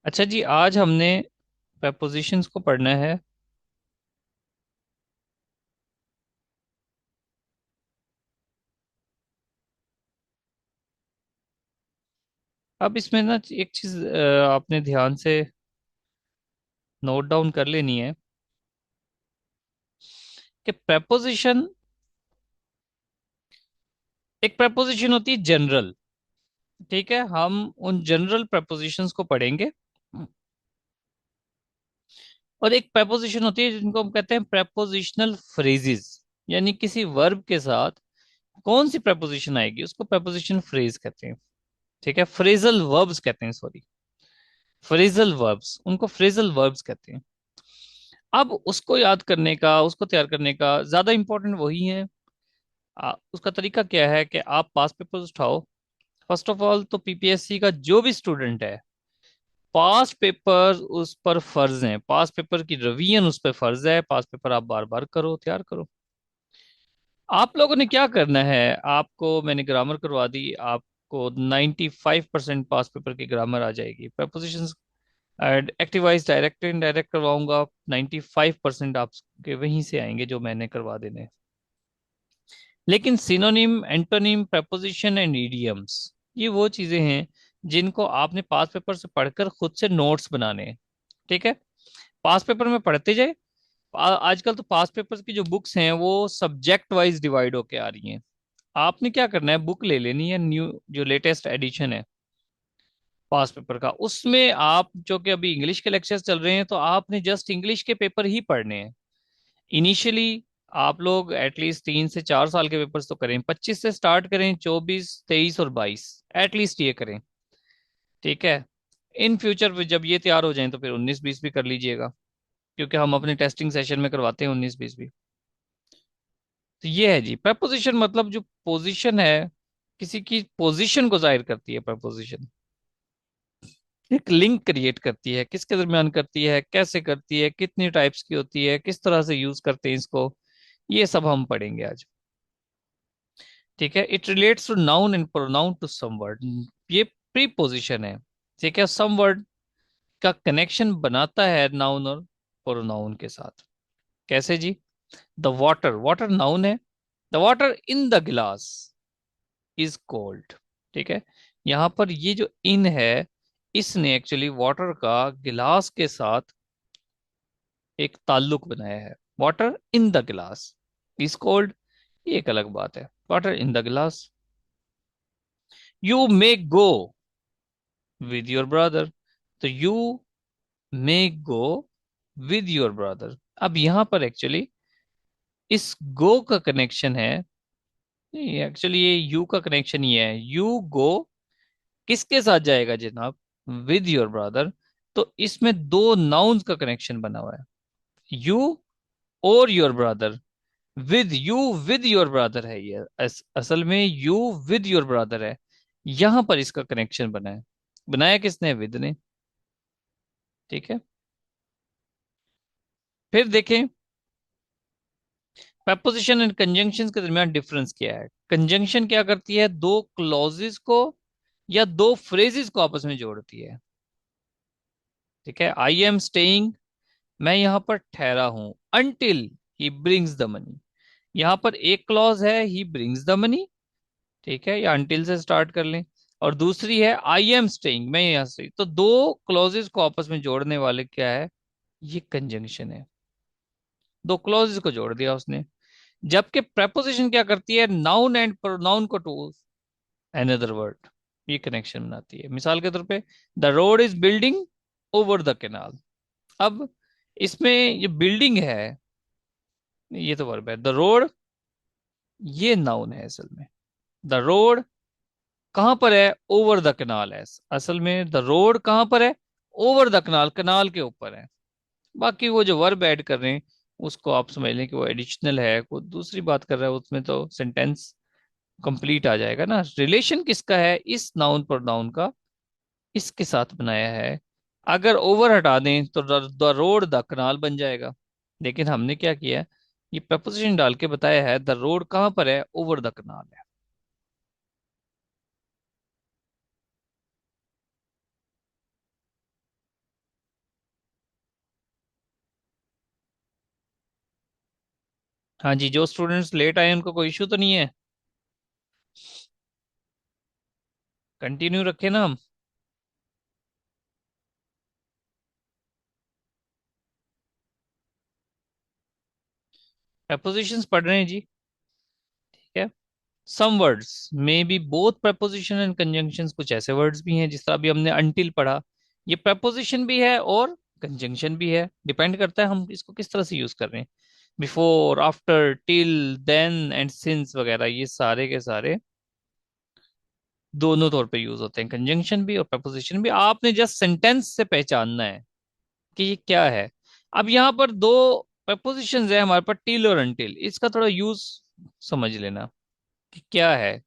अच्छा जी, आज हमने prepositions को पढ़ना है। अब इसमें ना एक चीज आपने ध्यान से नोट डाउन कर लेनी है कि preposition, एक preposition होती है जनरल। ठीक है, हम उन जनरल prepositions को पढ़ेंगे। और एक preposition होती है जिनको हम कहते हैं prepositional phrases, यानी किसी वर्ब के साथ कौन सी preposition आएगी उसको preposition phrase कहते हैं। ठीक है, phrasal verbs कहते हैं, सॉरी, phrasal verbs, उनको phrasal verbs कहते हैं। अब उसको याद करने का, उसको तैयार करने का ज्यादा इंपॉर्टेंट वही है। उसका तरीका क्या है कि आप पास पेपर्स उठाओ। फर्स्ट ऑफ ऑल तो पीपीएससी का जो भी स्टूडेंट है, पास पेपर उस पर फर्ज है, पास पेपर की रिवीजन उस पर फर्ज है। पास पेपर आप बार बार करो, तैयार करो। आप लोगों ने क्या करना है, आपको मैंने ग्रामर करवा दी, आपको 95% पास पेपर की ग्रामर आ जाएगी। Propositions active voice direct indirect करवाऊंगा, 95% आपके वहीं से आएंगे जो मैंने करवा देने हैं। लेकिन synonym, antonym, preposition and idioms, ये वो चीजें हैं जिनको आपने पास पेपर से पढ़कर खुद से नोट्स बनाने हैं। ठीक है, पास पेपर में पढ़ते जाए। आजकल तो पास पेपर की जो बुक्स हैं वो सब्जेक्ट वाइज डिवाइड होके आ रही हैं। आपने क्या करना है, बुक ले लेनी है, न्यू जो लेटेस्ट एडिशन है पास पेपर का, उसमें आप जो कि अभी इंग्लिश के लेक्चर्स चल रहे हैं तो आपने जस्ट इंग्लिश के पेपर ही पढ़ने हैं इनिशियली। आप लोग एटलीस्ट 3 से 4 साल के पेपर्स तो करें, 25 से स्टार्ट करें, 24, 23 और 22 एटलीस्ट ये करें। ठीक है, इन फ्यूचर जब ये तैयार हो जाएं तो फिर 19 20 भी कर लीजिएगा, क्योंकि हम अपने टेस्टिंग सेशन में करवाते हैं 19 20 भी। तो ये है जी प्रपोजिशन, मतलब जो पोजीशन है, किसी की पोजीशन को जाहिर करती है प्रपोजिशन। एक लिंक क्रिएट करती है, किसके दरमियान करती है, कैसे करती है, कितनी टाइप्स की होती है, किस तरह से यूज करते हैं इसको, ये सब हम पढ़ेंगे आज। ठीक है, it relates to noun and pronoun to some word, ये प्रीपोजिशन है। ठीक है, सम वर्ड का कनेक्शन बनाता है नाउन और प्रोनाउन के साथ। कैसे जी? द वाटर, वाटर नाउन है। The water in the glass is cold. ठीक है, यहां पर ये जो इन है, इसने एक्चुअली वाटर का गिलास के साथ एक ताल्लुक बनाया है। Water in the glass is cold, ये एक अलग बात है। Water in the glass. You may go with your brother, तो you may go with your brother. अब यहां पर एक्चुअली इस गो का कनेक्शन है, नहीं एक्चुअली ये यू का कनेक्शन ही है। यू गो किसके साथ जाएगा जनाब? With your brother. तो इसमें दो नाउन्स का कनेक्शन बना हुआ है, यू और your brother. With you, with your brother है ये, असल में यू विद योर ब्रदर है। यहां पर इसका कनेक्शन बना है। बनाया किसने? विद ने। ठीक है, फिर देखें preposition एंड कंजंक्शन के दरमियान डिफरेंस क्या है। कंजंक्शन क्या करती है, दो क्लॉजेस को या दो फ्रेजेस को आपस में जोड़ती है। ठीक है, आई एम स्टेइंग, मैं यहां पर ठहरा हूं, until he brings the money. यहां पर एक क्लॉज है ही ब्रिंग्स द मनी, ठीक है, या अनटिल से स्टार्ट कर लें। और दूसरी है आई एम स्टेइंग, मैं यहां से। तो दो क्लॉजेस को आपस में जोड़ने वाले क्या है, ये कंजंक्शन है। दो क्लॉजेस को जोड़ दिया उसने। जबकि preposition क्या करती है, नाउन एंड प्रोनाउन को टू अनदर वर्ड, ये कनेक्शन बनाती है। मिसाल के तौर पे, the road is building over the canal. अब इसमें ये बिल्डिंग है, ये तो वर्ब है। द रोड, ये नाउन है असल में। द रोड कहां पर है? ओवर द कनाल है। असल में द रोड कहां पर है? ओवर द कनाल, कनाल के ऊपर है। बाकी वो जो वर्ब ऐड कर रहे हैं उसको आप समझ लें कि वो एडिशनल है, कोई दूसरी बात कर रहा है, उसमें तो सेंटेंस कंप्लीट आ जाएगा ना। रिलेशन किसका है? इस नाउन पर नाउन का इसके साथ बनाया है। अगर ओवर हटा दें तो द रोड द कनाल बन जाएगा। लेकिन हमने क्या किया, ये प्रपोजिशन डाल के बताया है द रोड कहां पर है? ओवर द कनाल है। हाँ जी, जो स्टूडेंट्स लेट आए उनको कोई इशू तो नहीं है? कंटिन्यू रखें ना हम? prepositions पढ़ रहे हैं जी। ठीक है। Some words may be both preposition and conjunctions, कुछ ऐसे वर्ड्स भी हैं जिस तरह अभी हमने until पढ़ा, ये preposition भी है और conjunction भी है, डिपेंड करता है हम इसको किस तरह से यूज कर रहे हैं। Before, after, till, then and since वगैरह, ये सारे के सारे दोनों तौर पे यूज होते हैं, कंजंक्शन भी और preposition भी। आपने जस्ट सेंटेंस से पहचानना है कि ये क्या है। अब यहाँ पर दो prepositions है हमारे पास, टिल और अनटिल, इसका थोड़ा यूज समझ लेना कि क्या है,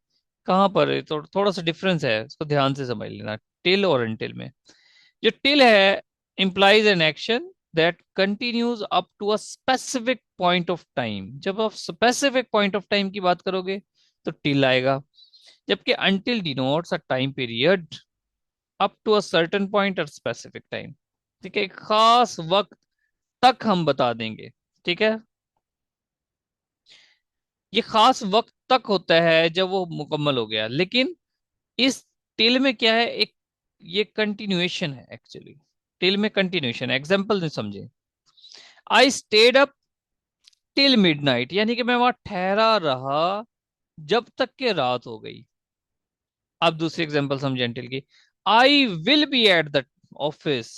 कहाँ पर है, थोड़ा सा डिफरेंस है, इसको ध्यान से समझ लेना। टिल और अनटिल में, जो टिल है implies an action that continues up to a specific point of time। जब आप specific point of time की बात करोगे तो टिल आएगा, जबकि until denotes a time period up to a certain point or specific time। ठीक है, एक खास वक्त तक हम बता देंगे। ठीक है, ये खास वक्त तक होता है जब वो मुकम्मल हो गया, लेकिन इस टिल में क्या है, एक ये कंटिन्यूएशन है एक्चुअली। टिल में कंटिन्यूएशन है, एग्जाम्पल नहीं समझे। I stayed up till midnight, यानी कि मैं वहां ठहरा रहा जब तक के रात हो गई। अब दूसरी एग्जाम्पल समझे अनटिल की। I will be at the office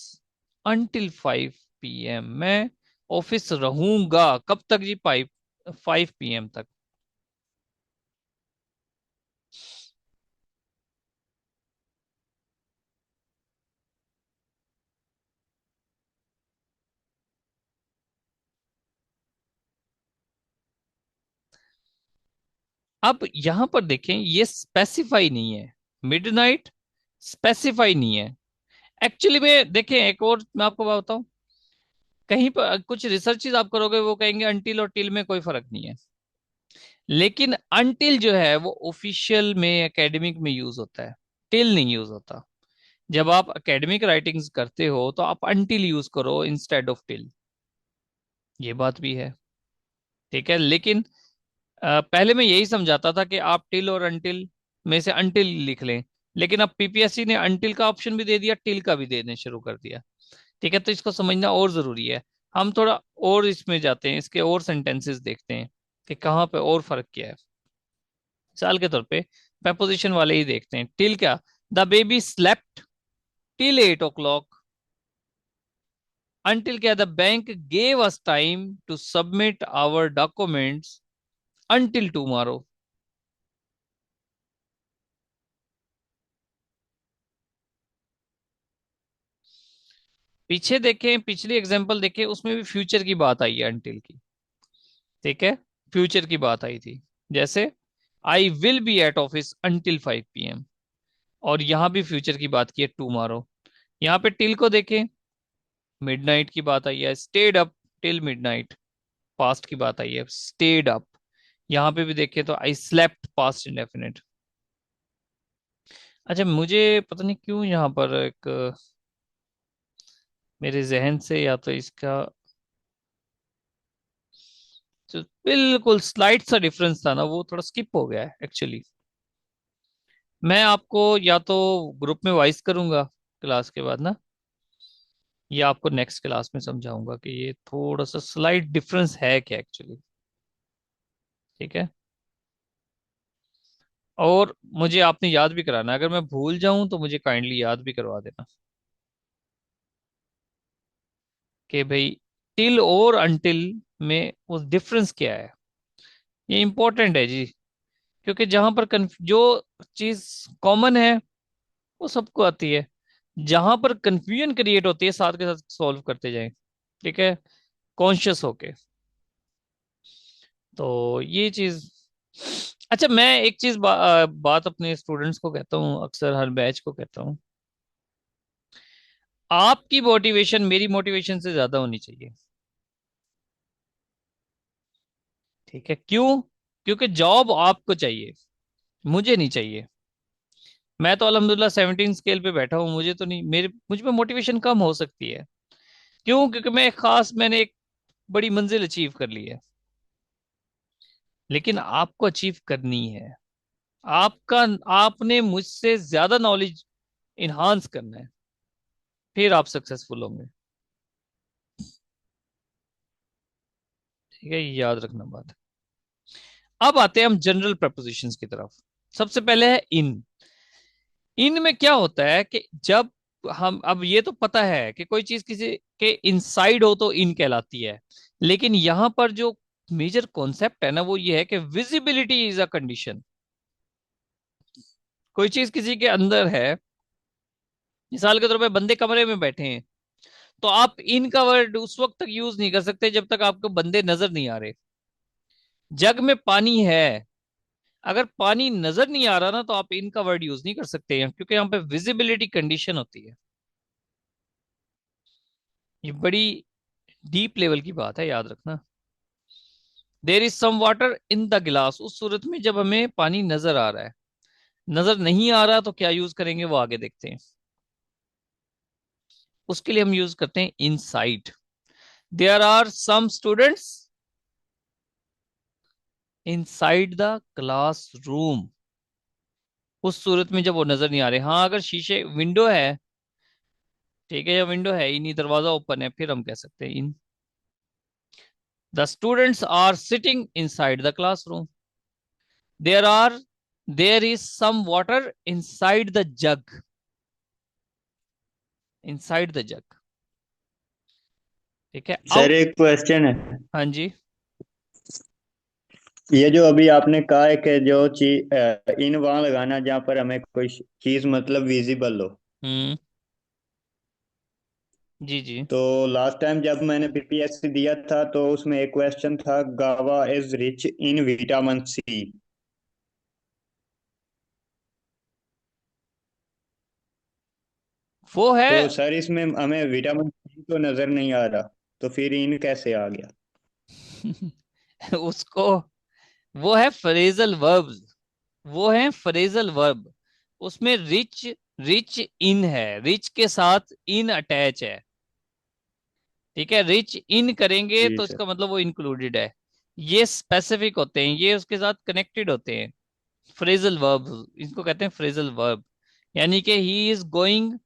until 5 PM। मैं ऑफिस रहूंगा कब तक जी? 5 PM तक। अब यहां पर देखें, ये स्पेसिफाई नहीं है, मिडनाइट स्पेसिफाई नहीं है। एक्चुअली में देखें, एक और मैं आपको बात बताऊं, कहीं पर कुछ रिसर्चेज आप करोगे वो कहेंगे अनटिल और टिल में कोई फर्क नहीं है, लेकिन अनटिल जो है वो ऑफिशियल में एकेडमिक में यूज होता है, टिल नहीं यूज होता। जब आप एकेडमिक राइटिंग्स करते हो तो आप अनटिल यूज करो इंस्टेड ऑफ टिल, ये बात भी है। ठीक है, लेकिन पहले मैं यही समझाता था कि आप टिल और अनटिल में से अनटिल लिख लें, लेकिन अब पीपीएससी ने अनटिल का ऑप्शन भी दे दिया, टिल का भी देने शुरू कर दिया। ठीक है, तो इसको समझना और जरूरी है। हम थोड़ा और इसमें जाते हैं, इसके और सेंटेंसेस देखते हैं कि कहाँ पे और फर्क क्या है। मिसाल के तौर पे preposition वाले ही देखते हैं। टिल क्या, the baby slept till 8 o'clock। Until क्या, the bank gave us time to submit our documents until tomorrow. पीछे देखें, पिछली एग्जांपल देखें, उसमें भी फ्यूचर की बात आई है अनटिल की। ठीक है, फ्यूचर की बात आई थी, जैसे I will be at office until 5 PM, और यहां भी फ्यूचर की बात की है टुमारो। यहाँ पे टिल को देखें, मिडनाइट की बात आई है, stayed up till midnight, past की बात आई है, स्टेड अप। यहाँ पे भी देखें तो आई स्लेप्ट, पास्ट इंडेफिनिट। अच्छा, मुझे पता नहीं क्यों यहाँ पर एक मेरे जहन से, या तो इसका जो बिल्कुल स्लाइड सा डिफरेंस था ना, वो थोड़ा स्किप हो गया है एक्चुअली। मैं आपको या तो ग्रुप में वॉइस करूंगा क्लास के बाद ना, या आपको नेक्स्ट क्लास में समझाऊंगा कि ये थोड़ा सा स्लाइड डिफरेंस है क्या एक्चुअली। ठीक है, और मुझे आपने याद भी कराना है, अगर मैं भूल जाऊं तो मुझे काइंडली याद भी करवा देना कि भाई टिल और अनटिल में वो डिफरेंस क्या है। ये इंपॉर्टेंट है जी, क्योंकि जहां पर जो चीज कॉमन है वो सबको आती है, जहां पर कंफ्यूजन क्रिएट होती है साथ के साथ सॉल्व करते जाएं। ठीक है, कॉन्शियस होके। तो ये चीज, अच्छा मैं एक चीज बात अपने स्टूडेंट्स को कहता हूँ, अक्सर हर बैच को कहता हूँ, आपकी मोटिवेशन मेरी मोटिवेशन से ज्यादा होनी चाहिए। ठीक है, क्यों? क्योंकि जॉब आपको चाहिए, मुझे नहीं चाहिए। मैं तो अल्हम्दुलिल्लाह 17 स्केल पे बैठा हूँ, मुझे तो नहीं, मेरे मुझ में मोटिवेशन कम हो सकती है। क्यों? क्योंकि मैंने एक बड़ी मंजिल अचीव कर ली है। लेकिन आपको अचीव करनी है। आपका आपने मुझसे ज्यादा नॉलेज इन्हांस करना है, फिर आप सक्सेसफुल होंगे। ठीक है, ये याद रखना बात। अब आते हैं हम जनरल प्रपोजिशंस की तरफ। सबसे पहले है इन। इन में क्या होता है कि जब हम, अब ये तो पता है कि कोई चीज किसी के इनसाइड हो तो इन कहलाती है, लेकिन यहां पर जो मेजर कॉन्सेप्ट है ना वो ये है कि विजिबिलिटी इज अ कंडीशन। कोई चीज किसी के अंदर है, मिसाल के तौर पे बंदे कमरे में बैठे हैं, तो आप इन का वर्ड उस वक्त तक यूज नहीं कर सकते जब तक आपको बंदे नजर नहीं आ रहे। जग में पानी है, अगर पानी नजर नहीं आ रहा ना तो आप इनका वर्ड यूज नहीं कर सकते हैं, क्योंकि यहाँ पे विजिबिलिटी कंडीशन होती है। ये बड़ी डीप लेवल की बात है, याद रखना। There is some water in the glass, उस सूरत में जब हमें पानी नजर आ रहा है। नजर नहीं आ रहा तो क्या यूज करेंगे वो आगे देखते हैं। उसके लिए हम यूज करते हैं inside. There are some students inside the classroom, उस सूरत में जब वो नजर नहीं आ रहे। हाँ, अगर शीशे विंडो है, ठीक है, या विंडो है ही नहीं, दरवाजा ओपन है, फिर हम कह सकते हैं in. The students are sitting inside the classroom. There are there is some water inside the jug, inside the jug. ठीक है, सर आउट। एक क्वेश्चन है। हाँ जी। ये जो अभी आपने कहा है कि जो चीज इन वहां लगाना जहाँ पर हमें कोई चीज मतलब विजिबल हो। हम्म। जी जी। तो लास्ट टाइम जब मैंने बीपीएससी दिया था तो उसमें एक क्वेश्चन था, guava is rich in vitamin C. वो है। तो सर इसमें हमें विटामिन सी तो नजर नहीं आ रहा, तो फिर इन कैसे आ गया? उसको, वो है फ्रेजल वर्ब, वो है फ्रेजल वर्ब। उसमें रिच, रिच इन है, रिच के साथ इन अटैच है। ठीक है, रिच इन करेंगे जी तो सर। इसका मतलब वो इंक्लूडेड है। ये स्पेसिफिक होते हैं, ये उसके साथ कनेक्टेड होते हैं। फ्रेजल वर्ब, इसको कहते हैं फ्रेजल वर्ब। यानी कि he is going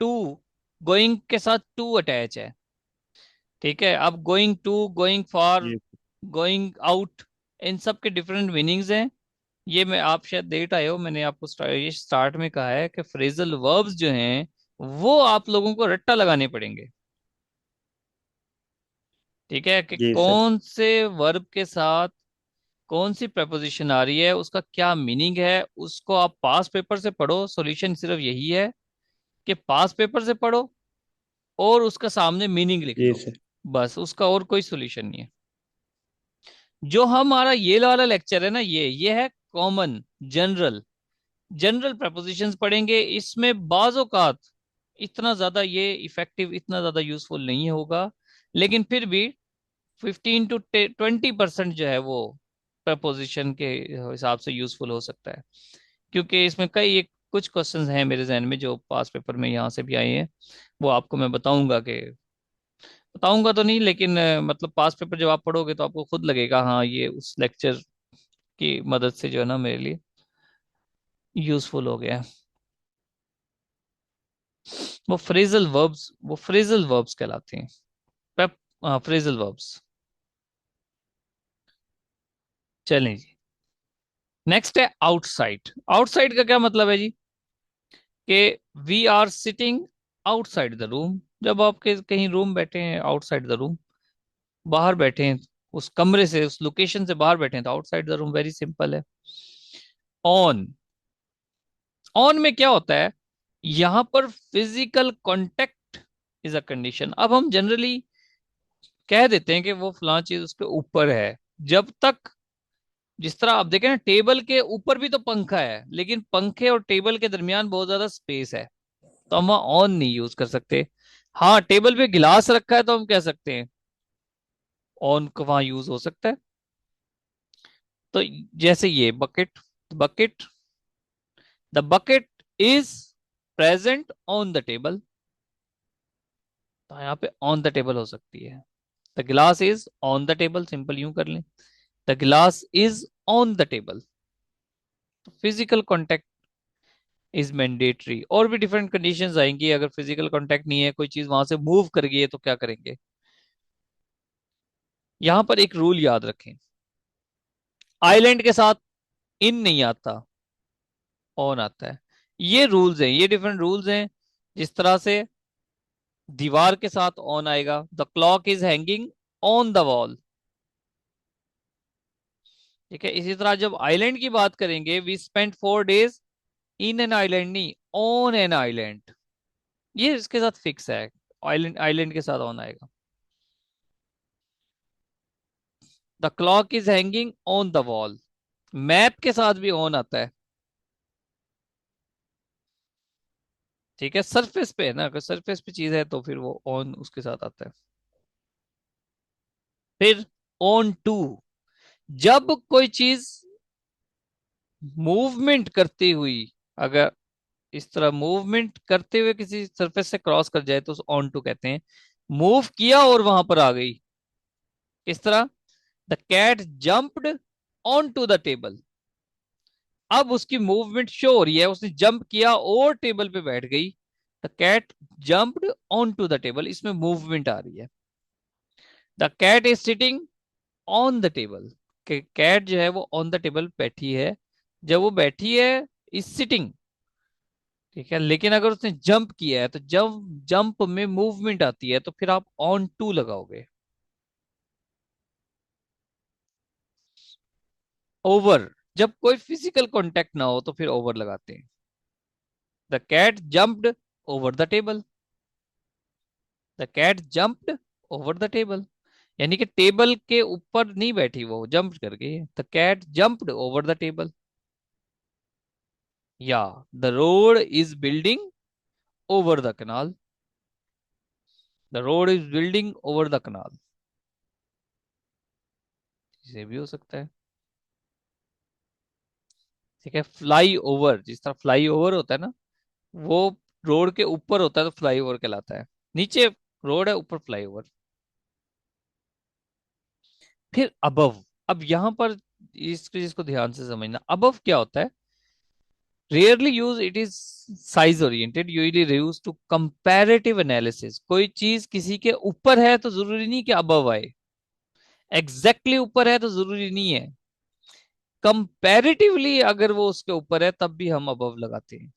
to, going के साथ टू अटैच है। ठीक है, अब गोइंग टू, गोइंग फॉर, जी गोइंग आउट, इन सब के डिफरेंट मीनिंग्स हैं। ये मैं, आप शायद देख आए हो, मैंने आपको ये स्टार्ट में कहा है कि फ्रेजल वर्ब्स जो हैं वो आप लोगों को रट्टा लगाने पड़ेंगे। ठीक है, कि जी सर। कौन से वर्ब के साथ कौन सी प्रपोजिशन आ रही है, उसका क्या मीनिंग है, उसको आप पास पेपर से पढ़ो। सॉल्यूशन सिर्फ यही है कि पास पेपर से पढ़ो और उसका सामने मीनिंग लिख जी दो। सर। बस, उसका और कोई सॉल्यूशन नहीं है। जो हमारा ये वाला लेक्चर है ना, ये है कॉमन, जनरल, जनरल प्रपोजिशंस पढ़ेंगे। इसमें बाज़ औक़ात इतना ज्यादा ये इफेक्टिव, इतना ज्यादा यूजफुल नहीं होगा, लेकिन फिर भी 15 to 20% जो है वो प्रपोजिशन के हिसाब से यूजफुल हो सकता है। क्योंकि इसमें कई एक कुछ क्वेश्चंस हैं मेरे जहन में जो पास पेपर में यहाँ से भी आए हैं, वो आपको मैं बताऊंगा। कि बताऊंगा तो नहीं, लेकिन मतलब पास पेपर जब आप पढ़ोगे तो आपको खुद लगेगा हाँ ये उस लेक्चर की मदद से जो है ना मेरे लिए यूजफुल हो गया है। वो फ्रेजल वर्ब्स कहलाते हैं। पेप फ्रेजल वर्ब्स। चलें जी, नेक्स्ट है आउटसाइड। आउटसाइड का क्या मतलब है जी? कि we are sitting outside the room. जब आपके कहीं रूम बैठे हैं, आउटसाइड द रूम, बाहर बैठे हैं, उस कमरे से, उस लोकेशन से बाहर बैठे हैं, तो outside the room, very simple है। ऑन, ऑन में क्या होता है, यहां पर physical contact is a condition. अब हम जनरली कह देते हैं कि वो फलां चीज उसके ऊपर है, जब तक, जिस तरह आप देखें ना, टेबल के ऊपर भी तो पंखा है, लेकिन पंखे और टेबल के दरमियान बहुत ज्यादा स्पेस है, तो हम वहां ऑन नहीं यूज कर सकते। हाँ, टेबल पे गिलास रखा है तो हम कह सकते हैं ऑन को वहां यूज हो सकता है। तो जैसे ये bucket, bucket, the bucket is present on the table, तो यहाँ पे ऑन द टेबल हो सकती है। The glass is on the table, simple यूं कर लें, the glass is on the table. Physical contact is mandatory. और भी डिफरेंट कंडीशंस आएंगी, अगर फिजिकल कांटेक्ट नहीं है, कोई चीज वहां से मूव कर गई है तो क्या करेंगे। यहां पर एक रूल याद रखें, आइलैंड के साथ इन नहीं आता, ऑन आता है। ये रूल्स हैं, ये डिफरेंट रूल्स हैं। जिस तरह से दीवार के साथ ऑन आएगा, the clock is hanging on the wall. ठीक है, इसी तरह जब आइलैंड की बात करेंगे, we spend 4 days in an island, नहीं ऑन एन आइलैंड। ये इसके साथ फिक्स है, आइलैंड आइलैंड के साथ ऑन आएगा। The clock is hanging on the wall, map के साथ भी ऑन आता है। ठीक है, सरफेस पे है ना, अगर सरफेस पे चीज है तो फिर वो ऑन उसके साथ आता है। फिर ऑन टू, जब कोई चीज मूवमेंट करती हुई, अगर इस तरह मूवमेंट करते हुए किसी सरफेस से क्रॉस कर जाए तो ऑन टू कहते हैं। मूव किया और वहां पर आ गई, इस तरह the cat jumped on to the table. अब उसकी मूवमेंट शो हो रही है, उसने जंप किया और टेबल पे बैठ गई। The cat jumped on to the table, इसमें मूवमेंट आ रही है। The cat is sitting on the table, cat जो है वो ऑन द टेबल बैठी है। जब वो बैठी है, इज सिटिंग। ठीक है, लेकिन अगर उसने जंप किया है तो जब जंप में मूवमेंट आती है तो फिर आप ऑन टू लगाओगे। ओवर, जब कोई फिजिकल कांटेक्ट ना हो तो फिर ओवर लगाते हैं। The cat jumped over the table, the cat jumped over the table, यानी कि टेबल के ऊपर नहीं बैठी, वो जंप कर गई है। The cat jumped over the table. या the road is building over the canal, the road is building over the canal, इसे भी हो सकता है। ठीक है, फ्लाई ओवर, जिस तरह फ्लाई ओवर होता है ना, वो रोड के ऊपर होता है तो फ्लाई ओवर कहलाता है। नीचे रोड है, ऊपर फ्लाई ओवर। फिर अबव, अब यहां पर इस चीज को ध्यान से समझना, अबव क्या होता है। Rarely use, it is size oriented, usually use to comparative analysis. कोई चीज किसी के ऊपर है तो जरूरी नहीं कि अबव आए, एग्जैक्टली ऊपर है तो जरूरी नहीं है। कंपैरेटिवली अगर वो उसके ऊपर है तब भी हम अबव लगाते हैं।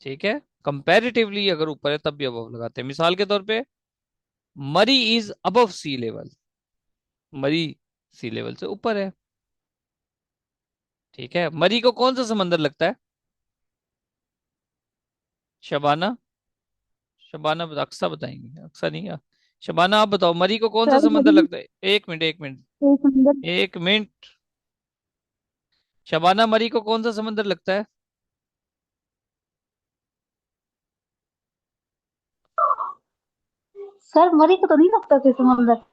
ठीक है, कंपैरेटिवली अगर ऊपर है तब भी अबव लगाते हैं। मिसाल के तौर पे, मरी इज अबव सी लेवल, मरी सी लेवल से ऊपर है। ठीक है, मरी को कौन सा समंदर लगता है। शबाना, शबाना अक्सा बताएंगे, अक्सा नहीं है। शबाना आप बताओ, मरी को कौन सा सर समंदर मरी लगता है। एक मिनट, एक मिनट, एक अंदर। एक मिनट। शबाना, मरी को कौन सा समंदर लगता है। सर मरी को तो नहीं लगता कोई समंदर।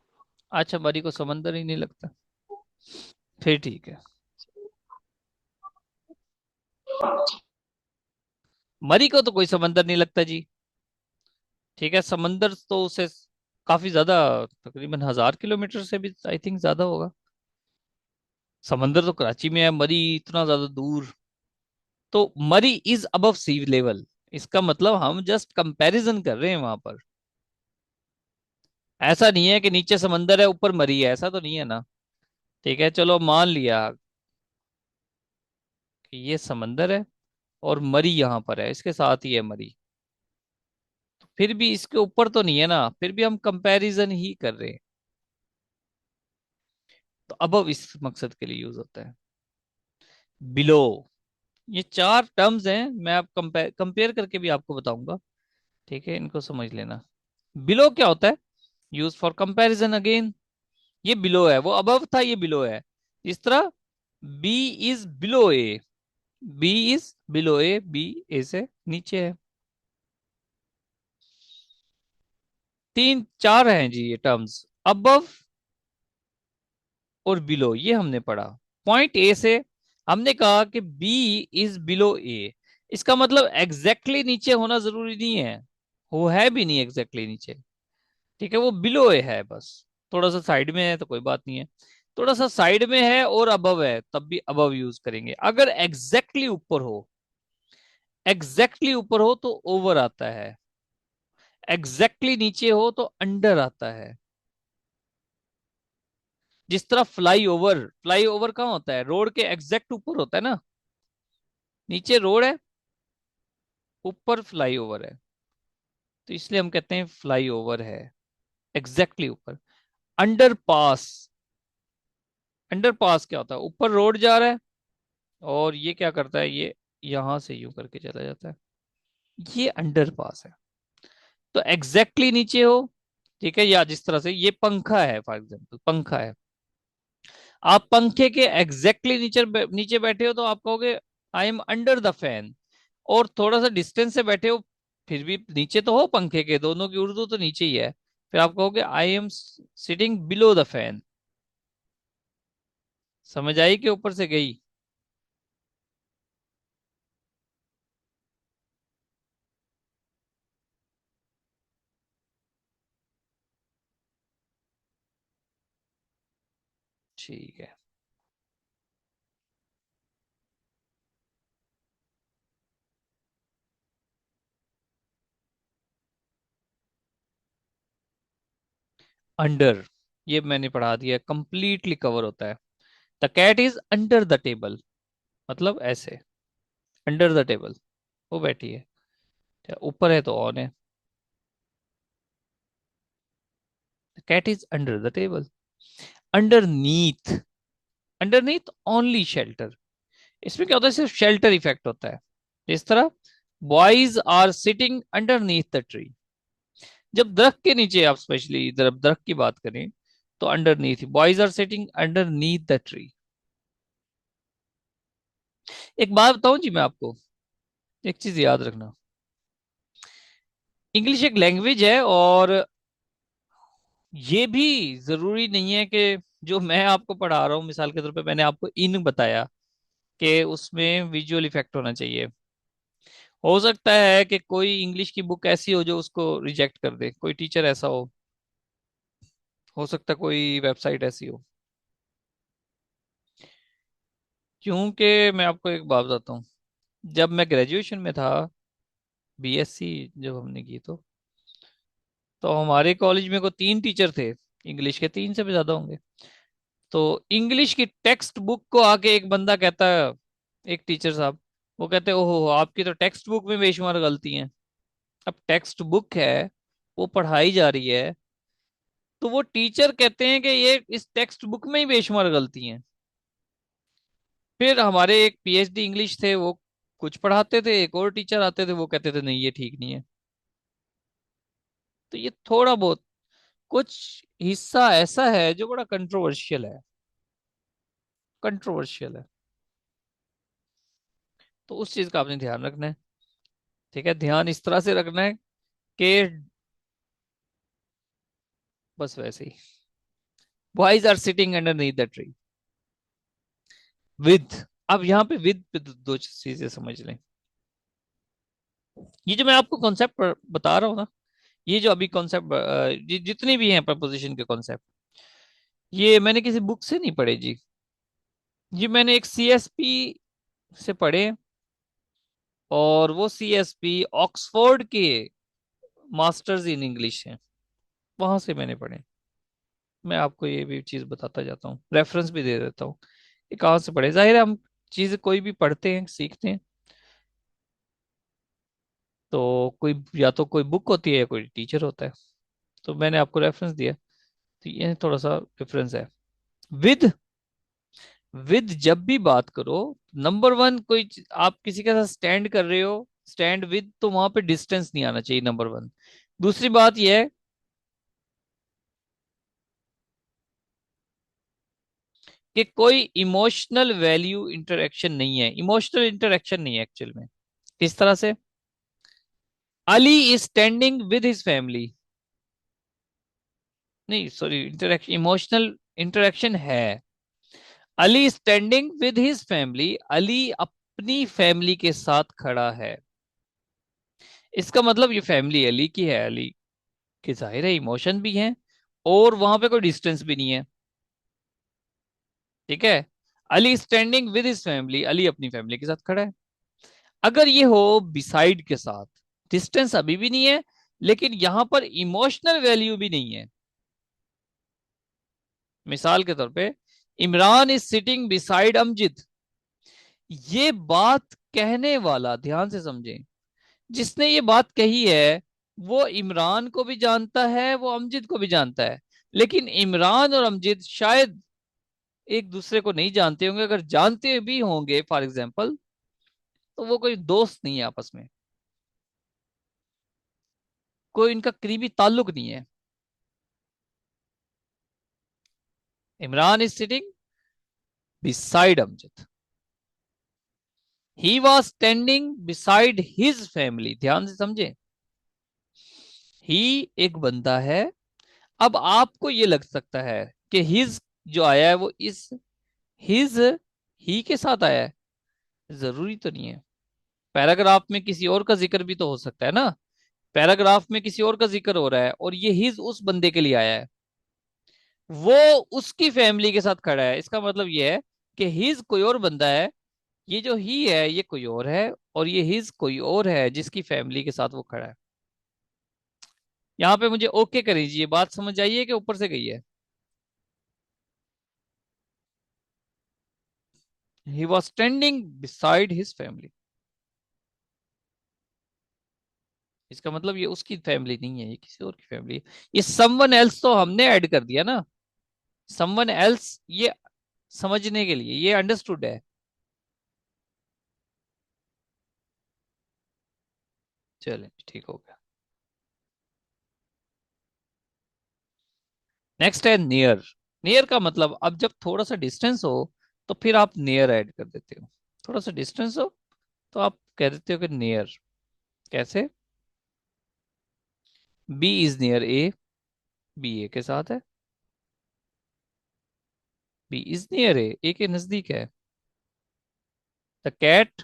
अच्छा, मरी को समंदर ही नहीं लगता, फिर ठीक है। मरी को तो कोई समंदर नहीं लगता जी। ठीक है, समंदर तो उसे काफी ज्यादा, तकरीबन 1000 किलोमीटर से भी आई थिंक ज्यादा होगा। समंदर तो कराची में है, मरी इतना ज्यादा दूर। तो मरी इज अबव सी लेवल, इसका मतलब हम जस्ट कंपैरिजन कर रहे हैं वहां पर। ऐसा नहीं है कि नीचे समंदर है ऊपर मरी है, ऐसा तो नहीं है ना। ठीक है, चलो मान लिया कि ये समंदर है और मरी यहां पर है, इसके साथ ही है मरी, तो फिर भी इसके ऊपर तो नहीं है ना, फिर भी हम कंपैरिजन ही कर रहे हैं। तो अबव इस मकसद के लिए यूज होता है। बिलो, ये चार टर्म्स हैं, मैं आप कंपेयर कंपेयर करके भी आपको बताऊंगा। ठीक है, इनको समझ लेना। बिलो क्या होता है, यूज फॉर कंपैरिजन अगेन। ये बिलो है, वो अबव था, ये बिलो है। इस तरह B is below A, B is below A, B A से नीचे है। तीन चार हैं जी ये टर्म्स, अबव और बिलो, ये हमने पढ़ा। पॉइंट ए से हमने कहा कि बी इज बिलो ए, इसका मतलब एग्जैक्टली नीचे होना जरूरी नहीं है, वो है भी नहीं एग्जैक्टली नीचे। ठीक है, वो बिलो ए है बस। थोड़ा सा साइड में है तो कोई बात नहीं है, थोड़ा सा साइड में है और अबव है तब भी अबव यूज करेंगे। अगर एग्जैक्टली ऊपर हो, एग्जैक्टली ऊपर हो तो ओवर आता है, एग्जैक्टली नीचे हो तो अंडर आता है। जिस तरह फ्लाई ओवर, फ्लाई ओवर कहाँ होता है, रोड के एग्जैक्ट ऊपर होता है ना, नीचे रोड है, ऊपर फ्लाई ओवर है, तो इसलिए हम कहते हैं फ्लाई ओवर है, एग्जैक्टली ऊपर। अंडर पास, अंडर पास क्या होता है, ऊपर रोड जा रहा है और ये क्या करता है, ये यहां से यूं करके चला जाता है, ये अंडर पास है। तो एग्जैक्टली नीचे हो, ठीक है, या जिस तरह से ये पंखा है, फॉर एग्जाम्पल पंखा है, आप पंखे के एग्जैक्टली नीचे नीचे बैठे हो तो आप कहोगे I am under the fan, और थोड़ा सा डिस्टेंस से बैठे हो फिर भी नीचे तो हो पंखे के, दोनों की उर्दू तो नीचे ही है, फिर आप कहोगे I am sitting below the fan. समझ आई कि ऊपर से गई? ठीक है। अंडर, ये मैंने पढ़ा दिया, कंप्लीटली कवर होता है। The cat is under the table, मतलब ऐसे, अंडर द टेबल, वो बैठी है, ऊपर है तो ऑन है। Cat is under the table. Underneath, underneath only shelter, इसमें क्या होता है, सिर्फ शेल्टर इफेक्ट होता है। इस तरह boys are sitting underneath the tree, जब दरख्त के नीचे, आप स्पेशली इधर दरख्त की बात करें तो underneath, boys are sitting underneath the tree. एक बात बताऊं जी मैं आपको, एक चीज याद रखना, इंग्लिश एक लैंग्वेज है, और ये भी जरूरी नहीं है कि जो मैं आपको पढ़ा रहा हूँ, मिसाल के तौर पे मैंने आपको इन बताया कि उसमें विजुअल इफेक्ट होना चाहिए। हो सकता है कि कोई इंग्लिश की बुक ऐसी हो जो उसको रिजेक्ट कर दे, कोई टीचर ऐसा हो सकता है कोई वेबसाइट ऐसी हो। क्योंकि मैं आपको एक बात बताता हूँ, जब मैं ग्रेजुएशन में था, बीएससी जब हमने की, तो हमारे कॉलेज में को 3 टीचर थे, इंग्लिश के 3 से भी ज्यादा होंगे। तो इंग्लिश की टेक्स्ट बुक को आके एक बंदा कहता है, एक टीचर साहब, वो कहते हैं ओहो आपकी तो टेक्स्ट बुक में बेशुमार गलती हैं। अब टेक्स्ट बुक है, वो पढ़ाई जा रही है, तो वो टीचर कहते हैं कि ये इस टेक्स्ट बुक में ही बेशुमार गलती हैं। फिर हमारे एक पीएचडी इंग्लिश थे, वो कुछ पढ़ाते थे, एक और टीचर आते थे वो कहते थे नहीं ये ठीक नहीं है। तो ये थोड़ा बहुत कुछ हिस्सा ऐसा है जो बड़ा कंट्रोवर्शियल है, कंट्रोवर्शियल है, तो उस चीज का आपने ध्यान रखना है। ठीक है, ध्यान इस तरह से रखना है कि बस वैसे ही, boys are sitting underneath the tree with, अब यहाँ पे विद पे दो चीजें समझ लें। ये जो मैं आपको कॉन्सेप्ट बता रहा हूँ ना, ये जो अभी कॉन्सेप्ट, जितनी भी हैं प्रपोजिशन के कॉन्सेप्ट, ये मैंने किसी बुक से नहीं पढ़े जी, ये मैंने एक सीएसपी से पढ़े, और वो सीएसपी ऑक्सफोर्ड के मास्टर्स इन इंग्लिश हैं, वहां से मैंने पढ़े। मैं आपको ये भी चीज बताता जाता हूँ, रेफरेंस भी दे देता हूँ कि कहाँ से पढ़े। जाहिर है हम चीज कोई भी पढ़ते हैं सीखते हैं, तो कोई या तो कोई बुक होती है या कोई टीचर होता है, तो मैंने आपको रेफरेंस दिया, तो ये थोड़ा सा डिफरेंस है। विद, विद जब भी बात करो, नंबर वन, आप किसी के साथ स्टैंड कर रहे हो, स्टैंड विद, तो वहां पे डिस्टेंस नहीं आना चाहिए, नंबर वन। दूसरी बात यह है कि कोई इमोशनल वैल्यू इंटरेक्शन नहीं है, इमोशनल इंटरेक्शन नहीं है एक्चुअल में। किस तरह से, Ali is standing with his family, नहीं सॉरी, इंटरेक्शन, इमोशनल इंटरेक्शन है। Ali standing with his family, Ali अपनी फैमिली के साथ खड़ा है, इसका मतलब ये फैमिली अली की है, अली के जाहिर है इमोशन भी हैं, और वहां पे कोई डिस्टेंस भी नहीं है। ठीक है। Ali standing with his family, Ali अपनी फैमिली के साथ खड़ा है। अगर ये हो बिसाइड के साथ, डिस्टेंस अभी भी नहीं है, लेकिन यहां पर इमोशनल वैल्यू भी नहीं है। मिसाल के तौर पे, इमरान इज सिटिंग बिसाइड अमजिद। ये बात कहने वाला, ध्यान से समझें, जिसने ये बात कही है वो इमरान को भी जानता है, वो अमजिद को भी जानता है। लेकिन इमरान और अमजिद शायद एक दूसरे को नहीं जानते होंगे। अगर जानते भी होंगे फॉर एग्जाम्पल, तो वो कोई दोस्त नहीं है आपस में, कोई इनका करीबी ताल्लुक नहीं है। Imran is sitting beside Amjad, he was standing beside his family. ध्यान से समझे, ही एक बंदा है। अब आपको ये लग सकता है कि हिज जो आया है वो इस हिज ही के साथ आया है। जरूरी तो नहीं है। पैराग्राफ में किसी और का जिक्र भी तो हो सकता है ना। पैराग्राफ में किसी और का जिक्र हो रहा है और ये हिज उस बंदे के लिए आया है, वो उसकी फैमिली के साथ खड़ा है। इसका मतलब ये है कि हिज कोई और बंदा है, ये जो ही है ये कोई और है, और ये हिज कोई और है जिसकी फैमिली के साथ वो खड़ा है। यहाँ पे मुझे ओके कर दीजिए, बात समझ आइए कि ऊपर से गई है। He was standing beside his family, इसका मतलब ये उसकी फैमिली नहीं है, ये किसी और की फैमिली है। ये समवन एल्स तो हमने ऐड कर दिया ना, समवन एल्स, ये समझने के लिए, ये अंडरस्टूड है। चलें ठीक हो गया। नेक्स्ट है नियर। नियर का मतलब, अब जब थोड़ा सा डिस्टेंस हो तो फिर आप नियर ऐड कर देते हो। थोड़ा सा डिस्टेंस हो तो आप कह देते हो कि नियर। कैसे? B is near A, B A के साथ है। बी इज नियर ए के नजदीक है। The cat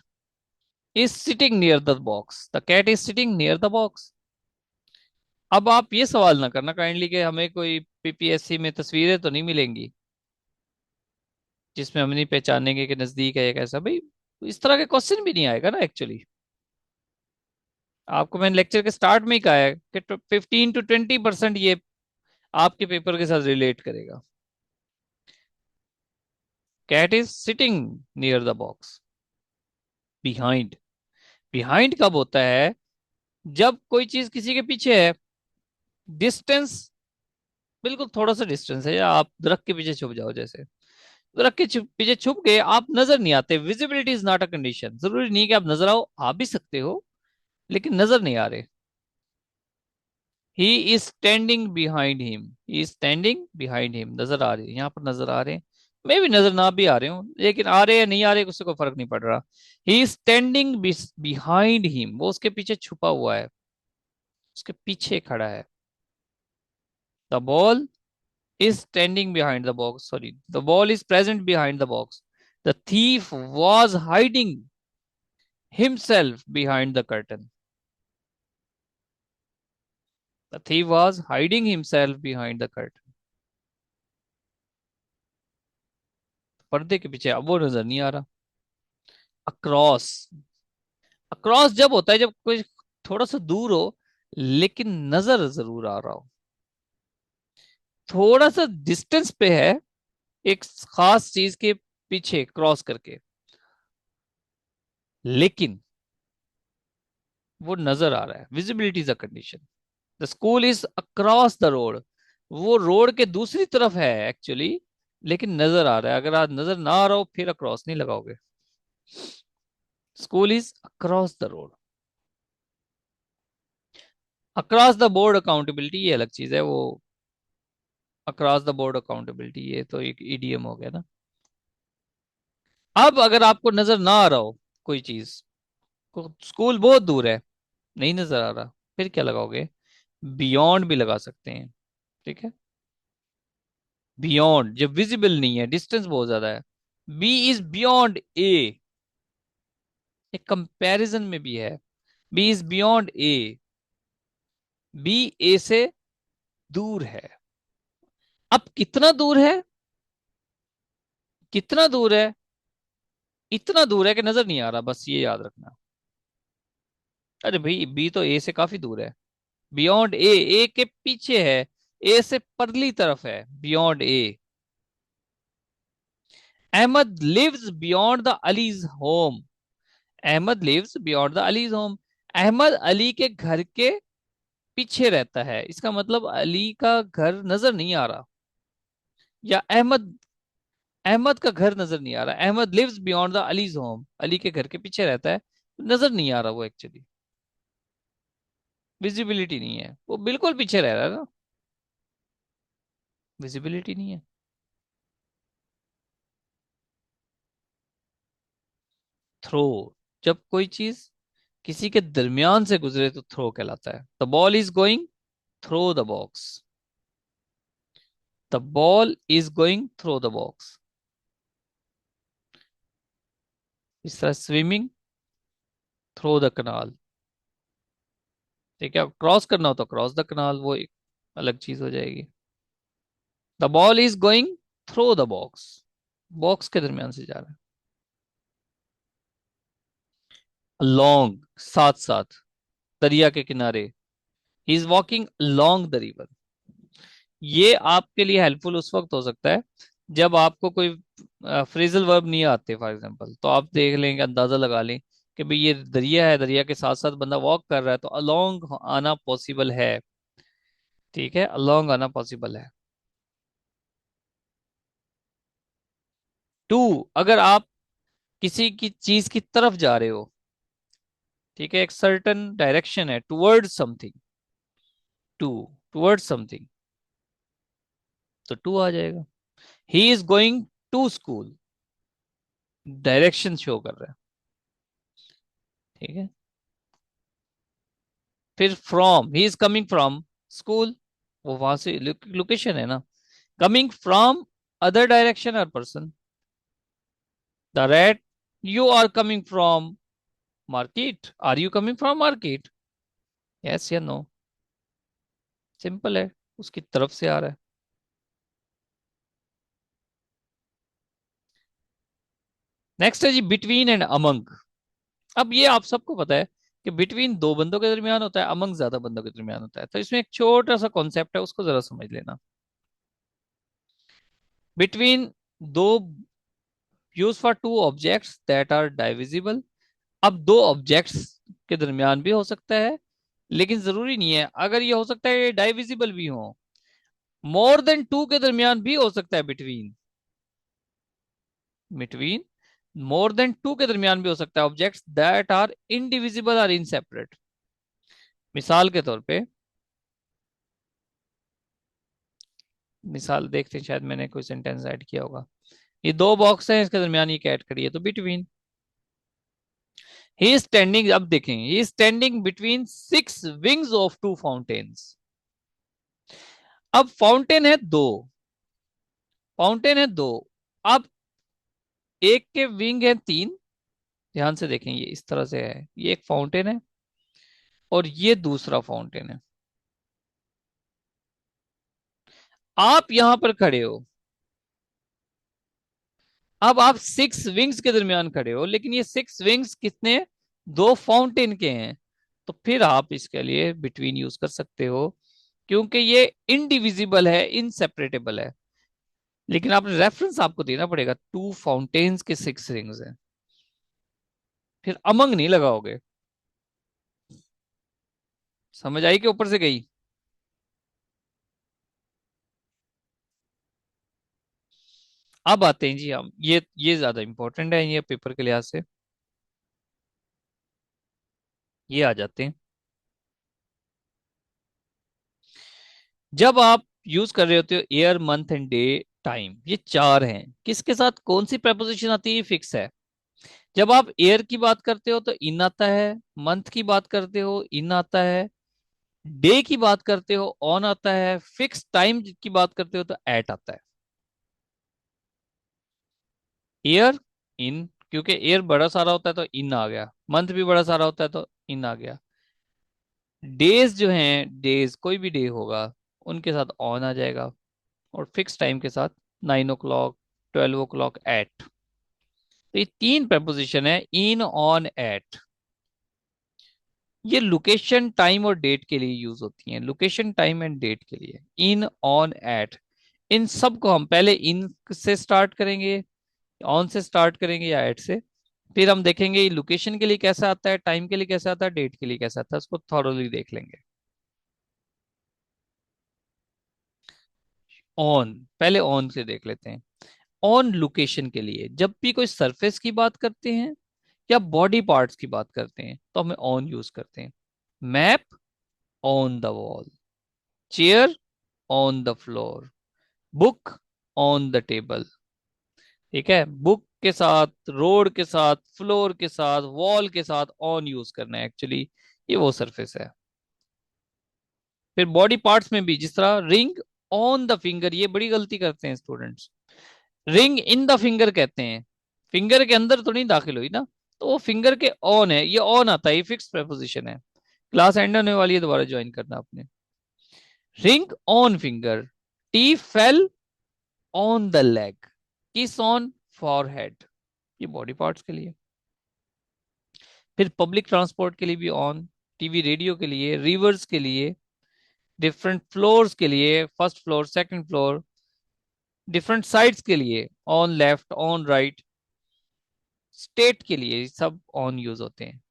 is sitting near the box, the cat is sitting near the box. अब आप ये सवाल ना करना काइंडली कि हमें कोई पीपीएससी में तस्वीरें तो नहीं मिलेंगी जिसमें हम नहीं पहचानेंगे कि नजदीक है या कैसा। भाई इस तरह के क्वेश्चन भी नहीं आएगा ना एक्चुअली। आपको मैंने लेक्चर के स्टार्ट में ही कहा है कि 15 to 20% ये आपके पेपर के साथ रिलेट करेगा। Cat is sitting near the box. Behind, behind कब होता है? जब कोई चीज किसी के पीछे है, डिस्टेंस, बिल्कुल थोड़ा सा डिस्टेंस है, या आप दरख्त के पीछे छुप जाओ जैसे, दरख्त के पीछे छुप गए, आप नजर नहीं आते। Visibility is not a condition, जरूरी नहीं कि आप नजर आओ, आ भी सकते हो लेकिन नजर नहीं आ रहे। ही is standing behind him, he is standing behind him, नजर आ रही है, यहाँ पर नजर आ रहे हैं। मे भी नजर ना भी आ रहे हो, लेकिन आ रहे हैं नहीं आ रहे उससे कोई फर्क नहीं पड़ रहा। ही इज स्टैंडिंग बिहाइंड हिम, वो उसके पीछे छुपा हुआ है, उसके पीछे खड़ा है। The ball is standing behind the box. Sorry, the ball is present behind the box. The thief was hiding himself behind the curtain. The thief was hiding himself behind the curtain. पर्दे के पीछे, अब वो नजर नहीं आ रहा। Across, across जब होता है जब कोई थोड़ा सा दूर हो लेकिन नजर जरूर आ रहा हो। थोड़ा सा डिस्टेंस पे है एक खास चीज के पीछे क्रॉस करके, लेकिन वो नजर आ रहा है। Visibility is a condition. The school is across the road, वो रोड के दूसरी तरफ है एक्चुअली, लेकिन नजर आ रहा है। अगर आज नजर ना आ रहा हो फिर अक्रॉस नहीं लगाओगे। School is across the road. Across the board accountability ये अलग चीज है, वो अक्रॉस द बोर्ड अकाउंटेबिलिटी ये तो एक ईडीएम हो गया ना। अब अगर आपको नजर ना आ रहा हो कोई चीज, स्कूल बहुत दूर है, नहीं नजर आ रहा, फिर क्या लगाओगे? बियॉन्ड भी लगा सकते हैं। ठीक है, बियॉन्ड जब विजिबल नहीं है, डिस्टेंस बहुत ज्यादा है। बी इज बियॉन्ड ए, एक कंपैरिजन में भी है। B is beyond A, B A से दूर है। अब कितना दूर है, कितना दूर है, इतना दूर है कि नजर नहीं आ रहा, बस ये याद रखना। अरे भाई बी तो ए से काफी दूर है, बियॉन्ड ए, ए के पीछे है, ए से परली तरफ है, beyond a. Ahmad lives beyond the Ali's home, Ahmad lives beyond the Ali's home, Ahmad Ali के घर के पीछे रहता है, इसका मतलब अली का घर नजर नहीं आ रहा, या अहमद, अहमद का घर नजर नहीं आ रहा, Ahmad lives beyond the Ali's home, Ali के घर के पीछे रहता है, नजर नहीं आ रहा वो एक्चुअली, विजिबिलिटी नहीं है, वो बिल्कुल पीछे रह रहा है ना, विजिबिलिटी नहीं है। थ्रो, जब कोई चीज किसी के दरमियान से गुजरे तो थ्रो कहलाता है। The ball is going through the box, the ball is going through the box. इस तरह स्विमिंग थ्रो द कनाल, ठीक है, क्रॉस करना हो तो क्रॉस द कनाल, वो एक अलग चीज हो जाएगी। The ball is going through the box, box के दरमियान से जा रहा है। लॉन्ग, साथ साथ, दरिया के किनारे, he is walking long the river. ये आपके लिए हेल्पफुल उस वक्त हो सकता है जब आपको कोई फ्रेजल वर्ब नहीं आते, फॉर एग्जांपल, तो आप देख लेंगे, अंदाजा लगा लें कि भाई ये दरिया है, दरिया के साथ साथ बंदा वॉक कर रहा है, तो अलोंग आना पॉसिबल है, ठीक है, अलोंग आना पॉसिबल है। टू, अगर आप किसी की चीज की तरफ जा रहे हो, ठीक है, एक सर्टन डायरेक्शन है, towards something, to, towards something, तो टू आ जाएगा। He is going to school, direction show कर रहा है, ठीक है। फिर from, he is coming from school, वो वहां से लोकेशन है ना। कमिंग फ्रॉम अदर डायरेक्शन और person, the rate, you are coming from market, are you coming from market, yes या नो, सिंपल है, उसकी तरफ से आ रहा है। नेक्स्ट है जी बिटवीन एंड अमंग। अब ये आप सबको पता है कि बिटवीन दो बंदों के दरमियान होता है, अमंग ज्यादा बंदों के दरमियान होता है, तो इसमें एक छोटा सा कॉन्सेप्ट है, उसको जरा समझ लेना। बिटवीन, दो, use for two objects that are divisible. अब दो ऑब्जेक्ट्स के दरमियान भी हो सकता है, लेकिन जरूरी नहीं है, अगर ये हो सकता है ये डाइविजिबल भी हो, मोर देन टू के दरमियान भी हो सकता है, between, between more than two के दरमियान भी हो सकता है, ऑब्जेक्ट्स दैट आर इनडिविजिबल और इनसेपरेट। मिसाल के तौर पे, मिसाल देखते हैं, शायद मैंने कोई सेंटेंस ऐड किया होगा, ये दो बॉक्स हैं, इसके दरमियान ये कैट खड़ी है, तो बिटवीन। ही इज स्टैंडिंग, अब देखेंगे, he is standing between six wings of two fountains. अब फाउंटेन है दो, फाउंटेन है दो, अब एक के विंग है तीन, ध्यान से देखें, ये इस तरह से है, ये एक फाउंटेन है और ये दूसरा फाउंटेन है। आप यहां पर खड़े हो, अब आप सिक्स विंग्स के दरमियान खड़े हो, लेकिन ये सिक्स विंग्स कितने, दो फाउंटेन के हैं, तो फिर आप इसके लिए बिटवीन यूज कर सकते हो, क्योंकि ये इनडिविजिबल है, इनसेपरेटेबल है, लेकिन आपने रेफरेंस आपको देना पड़ेगा, टू फाउंटेन्स के सिक्स रिंग्स हैं, फिर अमंग नहीं लगाओगे। समझ आई कि ऊपर से गई? अब आते हैं जी हम, ये ज्यादा इंपॉर्टेंट है, ये पेपर के लिहाज से, ये आ जाते हैं। जब आप यूज कर रहे होते हो air, month and day, time, ये चार हैं, किसके साथ कौन सी प्रपोजिशन आती है, फिक्स है। जब आप एयर की बात करते हो तो इन आता है, मंथ की बात करते हो इन आता है, डे की बात करते हो ऑन आता है, फिक्स टाइम की बात करते हो तो एट आता है। एयर, इन, क्योंकि एयर बड़ा सारा होता है तो इन आ गया, मंथ भी बड़ा सारा होता है तो इन आ गया, डेज जो हैं, डेज कोई भी डे होगा उनके साथ ऑन आ जाएगा, और फिक्स टाइम के साथ 9 o'clock, 12 o'clock, एट। तो ये तीन प्रपोजिशन है, इन, ऑन, एट। ये लोकेशन, टाइम और डेट के लिए यूज होती हैं, लोकेशन, टाइम एंड डेट के लिए, इन, ऑन, एट। इन सब को हम पहले इन से स्टार्ट करेंगे, ऑन से स्टार्ट करेंगे या एट से, फिर हम देखेंगे लोकेशन के लिए कैसा आता है, टाइम के लिए कैसा आता है, डेट के लिए कैसा आता है, उसको थॉरोली देख लेंगे। ऑन, पहले ऑन से देख लेते हैं। ऑन लोकेशन के लिए जब भी कोई सरफेस की बात करते हैं या बॉडी पार्ट्स की बात करते हैं तो हमें ऑन यूज करते हैं। Map, on the wall. Chair, on the floor. Book, on the table. ठीक है, बुक के साथ, रोड के साथ, फ्लोर के साथ, वॉल के साथ ऑन यूज करना है एक्चुअली, ये वो सरफेस है। फिर बॉडी पार्ट्स में भी जिस तरह रिंग ऑन द फिंगर, ये बड़ी गलती करते हैं students. Ring in the finger कहते हैं, फिंगर के अंदर तो नहीं दाखिल हुई ना, तो वो फिंगर के ऑन है, ये ऑन आता है, ये फिक्स प्रेपोजिशन है। क्लास एंड होने वाली है, दोबारा ज्वाइन करना आपने। Ring on finger, T fell on the leg, किस ऑन फॉरहेड, ये बॉडी पार्ट्स के लिए। फिर पब्लिक ट्रांसपोर्ट के लिए भी ऑन, टीवी रेडियो के लिए, रिवर्स के लिए, डिफरेंट फ्लोर्स के लिए, first floor, second floor, different sides के लिए, on left, on right, state के लिए सब ऑन यूज होते हैं।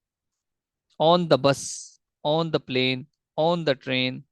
On the bus, on the plane, on the train,